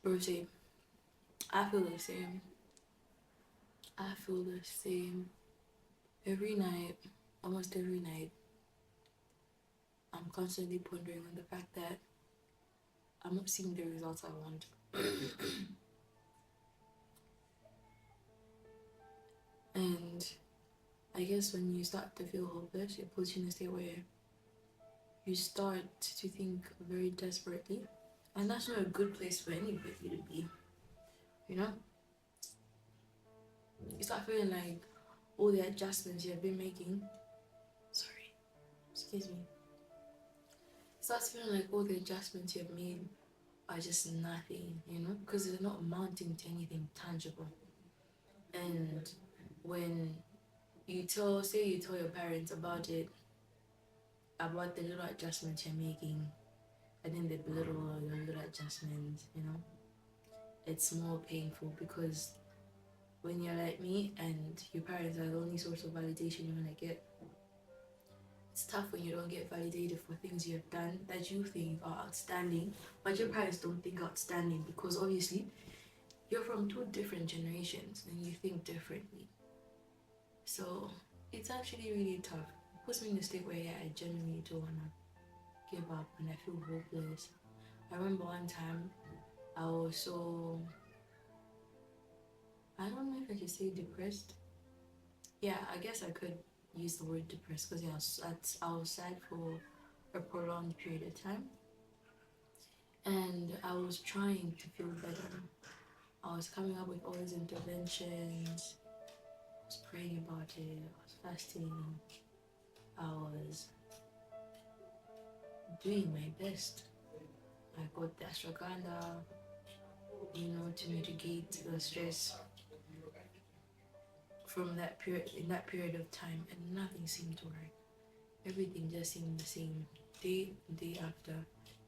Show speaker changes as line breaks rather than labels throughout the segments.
Bro, same. I feel the same. I feel the same. Every night, almost every night, I'm constantly pondering on the fact that I'm not seeing the results I want. And I guess when you start to feel hopeless, it puts you in a state where you start to think very desperately. And that's not a good place for anybody to be, you know? You start feeling like all the adjustments you have been making, sorry, excuse me, it starts feeling like all the adjustments you have made are just nothing, you know? Because they're not amounting to anything tangible. And when say you tell your parents about it, about the little adjustments you're making, and then they belittle your little adjustments, you know, it's more painful because when you're like me and your parents are the only source of validation you're gonna get, it's tough when you don't get validated for things you have done that you think are outstanding, but your parents don't think outstanding because obviously you're from two different generations and you think differently. So it's actually really tough. It puts me in a state where I genuinely don't wanna give up and I feel hopeless. I remember one time I was so, I don't know if I should say depressed. Yeah, I guess I could use the word depressed because I was sad for a prolonged period of time, and I was trying to feel better. I was coming up with all these interventions. I was praying about it. I was fasting. I was doing my best. I got the ashwagandha, to mitigate the stress from that period in that period of time, and nothing seemed to work. Everything just seemed the same, day after,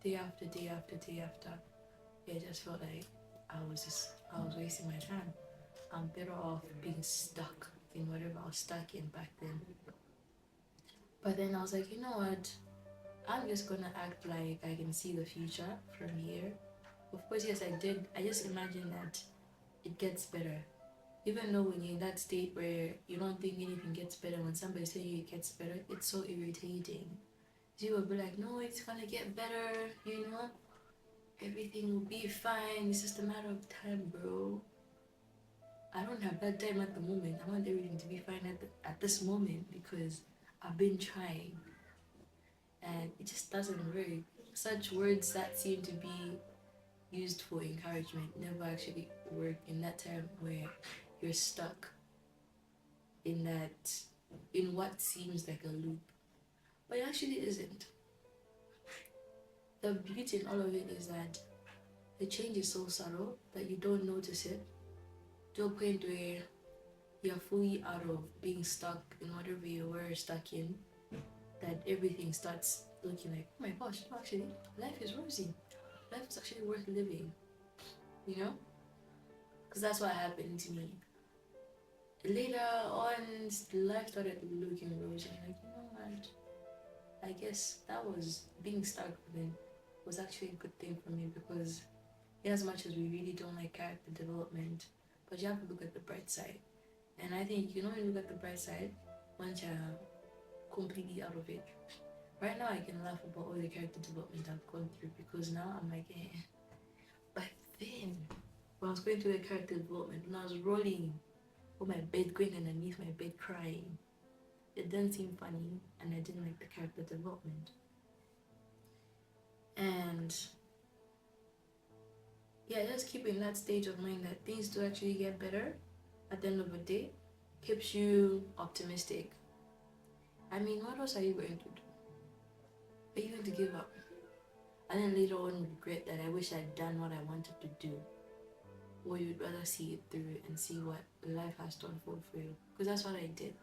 day after day after day after. It just felt like I was wasting my time. I'm better off being stuck in whatever I was stuck in back then. But then I was like, you know what? I'm just gonna act like I can see the future from here. Of course, yes, I did. I just imagine that it gets better. Even though when you're in that state where you don't think anything gets better, when somebody says you it gets better, it's so irritating. You will be like, no, it's gonna get better, everything will be fine. It's just a matter of time, bro. I don't have that time at the moment. I want everything to be fine at this moment because I've been trying and it just doesn't work. Such words that seem to be used for encouragement never actually work in that time where you're stuck in what seems like a loop, but it actually isn't. The beauty in all of it is that the change is so subtle that you don't notice it to a point where you're fully out of being stuck in whatever you were stuck in, that everything starts looking like, oh my gosh, no, actually, life is rosy. Life is actually worth living, you know? Because that's what happened to me. Later on, life started looking rosy. I'm like, you know what? I guess that was being stuck then was actually a good thing for me because, in as much as we really don't like character development, but you have to look at the bright side. And I think you can only look at the bright side once you're completely out of it. Right now, I can laugh about all the character development I've gone through because now I'm like, eh. But then, when I was going through the character development, when I was rolling on my bed, going underneath my bed crying, it didn't seem funny and I didn't like the character development. And yeah, just keeping that stage of mind that things do actually get better at the end of the day keeps you optimistic. I mean, what else are you going to do? Are you going to give up? And then later on regret that I wish I'd done what I wanted to do? Or you'd rather see it through and see what life has to unfold for you? Because that's what I did.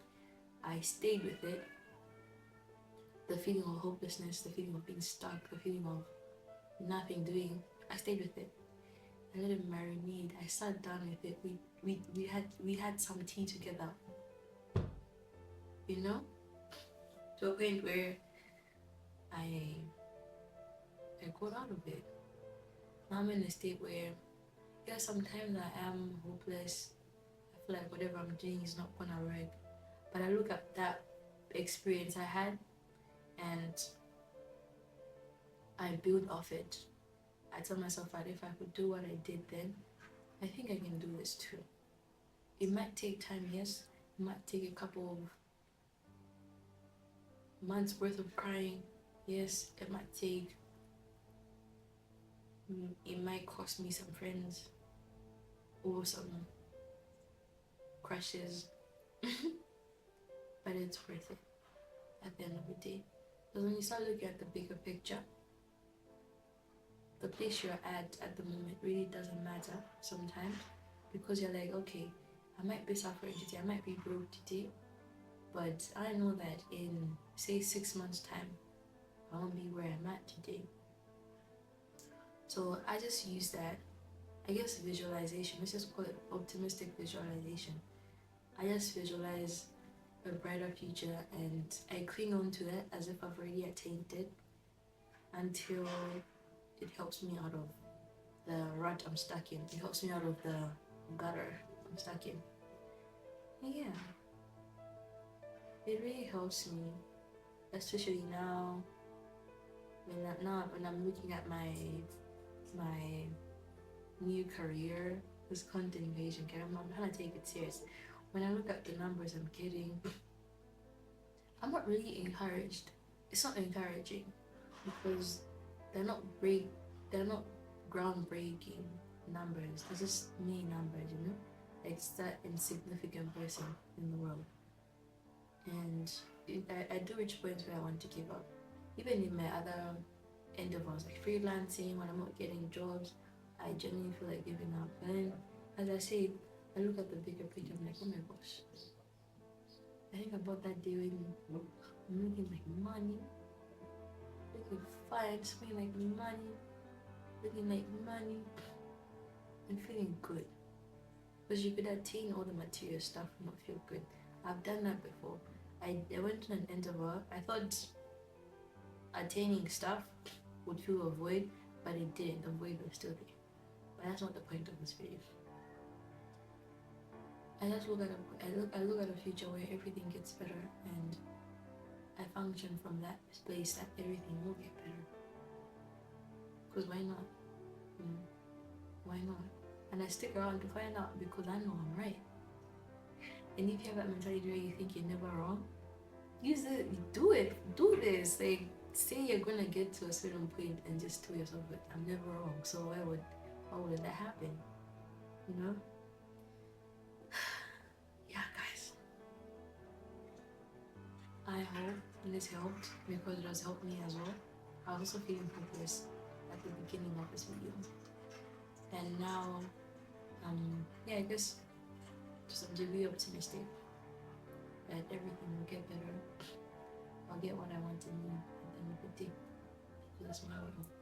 I stayed with it. The feeling of hopelessness, the feeling of being stuck, the feeling of nothing doing. I stayed with it. I let it marinate. I sat down with it. We had some tea together. You know? To a point where I got out of it. Now I'm in a state where guess sometimes I am hopeless. I feel like whatever I'm doing is not gonna work. But I look at that experience I had and I build off it. I tell myself that if I could do what I did then, I think I can do this too. It might take time, yes. It might take a couple of months worth of crying. Yes, it might take, it might cost me some friends or some crushes, but it's worth it at the end of the day. Because when you start looking at the bigger picture, the place you're at the moment really doesn't matter sometimes, because you're like, okay, I might be suffering today, I might be broke today, but I know that in say 6 months time I won't be where I'm at today. So I just use that, I guess, visualization. Let's just call it optimistic visualization. I just visualize a brighter future and I cling on to that as if I've already attained it until it helps me out of the rut I'm stuck in. It helps me out of the gutter I'm stuck in. And yeah, it really helps me, especially now when I'm looking at my new career, this content creation. I'm trying to take it serious. When I look at the numbers I'm getting, I'm not really encouraged. It's not encouraging because they're not groundbreaking numbers. They're just me numbers, you know? Like, it's that insignificant person in the world. And I do reach points where I want to give up. Even in my other endeavors, like freelancing, when I'm not getting jobs, I genuinely feel like giving up. And then, as I said, I look at the bigger picture, I'm like, oh my gosh. I think about that day when I'm looking like money, looking fine, smelling like money, looking like money, and feeling good. Because you could attain all the material stuff and not feel good. I've done that before. I went on an endeavor. I thought attaining stuff would fill a void, but it didn't. The void was still there. But that's not the point of this video. I just look at a future where everything gets better, and I function from that place that everything will get better. Because why not? Why not? And I stick around to find out because I know I'm right. And if you have that mentality where you think you're never wrong, use it. Do it. Do this. Like, say you're gonna get to a certain point and just tell yourself that I'm never wrong. So why would that happen? You know? Yeah, guys. I hope this helped because it has helped me as well. I was also feeling hopeless at the beginning of this video, and now, yeah, I guess just to be optimistic that everything will get better. I'll get what I want in me at the end of the day. So that's what I would hope.